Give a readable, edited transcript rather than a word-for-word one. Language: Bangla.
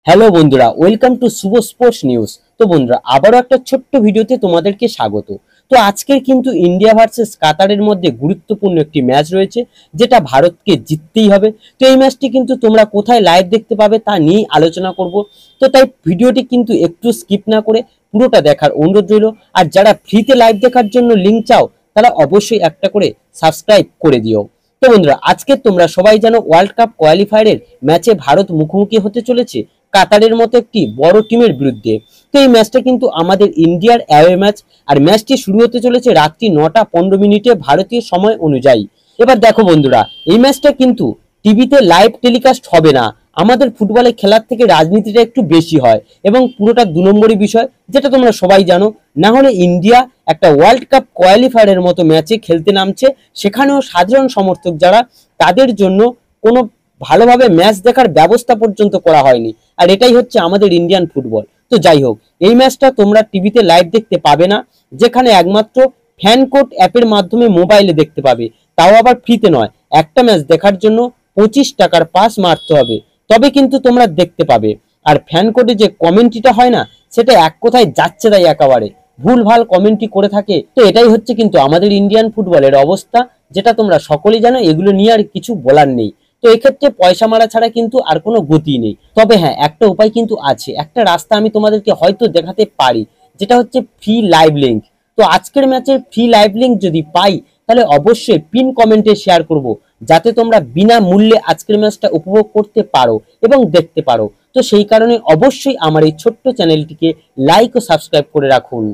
হ্যালো বন্ধুরা, welcome to Shubho sports news. তো বন্ধুরা, আবারও একটা ছোট্ট ভিডিওতে তোমাদেরকে স্বাগত। তো আজকের কিন্তু ইন্ডিয়া ভার্সেস কাতারের মধ্যে গুরুত্বপূর্ণ একটি ম্যাচ রয়েছে, যেটা ভারতকে জিততেই হবে। তো এই ম্যাচটি কিন্তু তোমরা কোথায় লাইভ দেখতে পাবে তা নিয়েই আলোচনা করব। তো তাই ভিডিওটি কিন্তু একটু স্কিপ না করে পুরোটা দেখার অনুরোধ রইল। আর যারা ফ্রিতে লাইভ দেখার জন্য লিঙ্ক চাও, তারা অবশ্যই একটা করে সাবস্ক্রাইব করে দিও। তো বন্ধুরা, আজকে তোমরা সবাই জানো ওয়ার্ল্ড কাপ কোয়ালিফায়ারের ম্যাচে ভারত মুখোমুখি হতে চলেছে কাতারের মতো একটি বড় টিমের বিরুদ্ধে। তো এই ম্যাচটা কিন্তু আমাদের ইন্ডিয়ার অ্যাওয়ে ম্যাচ, আর ম্যাচটি শুরু হতে চলেছে রাত্রি 9টা 15 ভারতীয় সময় অনুযায়ী। এবার দেখো বন্ধুরা, এই ম্যাচটা কিন্তু টিভিতে লাইভ টেলিকাস্ট হবে না। আমাদের ফুটবলে খেলার থেকে রাজনীতিটা একটু বেশি হয় এবং পুরোটা 2 নম্বরই বিষয়, যেটা তোমরা সবাই জানো। না হলে ইন্ডিয়া একটা ওয়ার্ল্ড কাপ কোয়ালিফায়ারের মতো ম্যাচে খেলতে নামছে, সেখানেও সাধারণ সমর্থক যারা, তাদের জন্য কোনো ভালোভাবে ম্যাচ দেখার ব্যবস্থা পর্যন্ত করা হয়নি। আর এটাই হচ্ছে আমাদের ইন্ডিয়ান ফুটবল। তো যাই হোক, এই ম্যাচটা তোমরা টিভিতে লাইভ দেখতে পাবে না, যেখানে একমাত্র ফ্যান কোড অ্যাপের মাধ্যমে মোবাইলে দেখতে পাবে, তাও আবার ফ্রিতে নয়। একটা ম্যাচ দেখার জন্য 25 টাকার পাস মারতে হবে, তবে কিন্তু তোমরা দেখতে পাবে। আর ফ্যান কোডে যে কমেন্ট্রিটা হয় না, সেটা এক কথায় যাচ্ছে তাই একেবারে ভুল ভাল কমেন্ট্রি করে থাকে। তো এটাই হচ্ছে কিন্তু আমাদের ইন্ডিয়ান ফুটবলের অবস্থা, যেটা তোমরা সকলেই জানো। এগুলো নিয়ে আর কিছু বলার নেই। তো এক্ষেত্রে পয়সা মারা ছাড়া কিন্তু আর কোনো গতি নেই। তবে হ্যাঁ, একটা উপায় কিন্তু আছে, একটা রাস্তা আমি তোমাদেরকে হয়তো দেখাতে পারি, যেটা হচ্ছে ফ্রি লাইভ লিঙ্ক। তো আজকের ম্যাচের ফ্রি লাইভ লিঙ্ক যদি পাই, তাহলে অবশ্যই পিন কমেন্টে শেয়ার করব, যাতে তোমরা বিনা মূল্যে আজকের ম্যাচটা উপভোগ করতে পারো এবং দেখতে পারো। তো সেই কারণে অবশ্যই আমার এই ছোট্ট চ্যানেলটিকে লাইক ও সাবস্ক্রাইব করে রাখুন।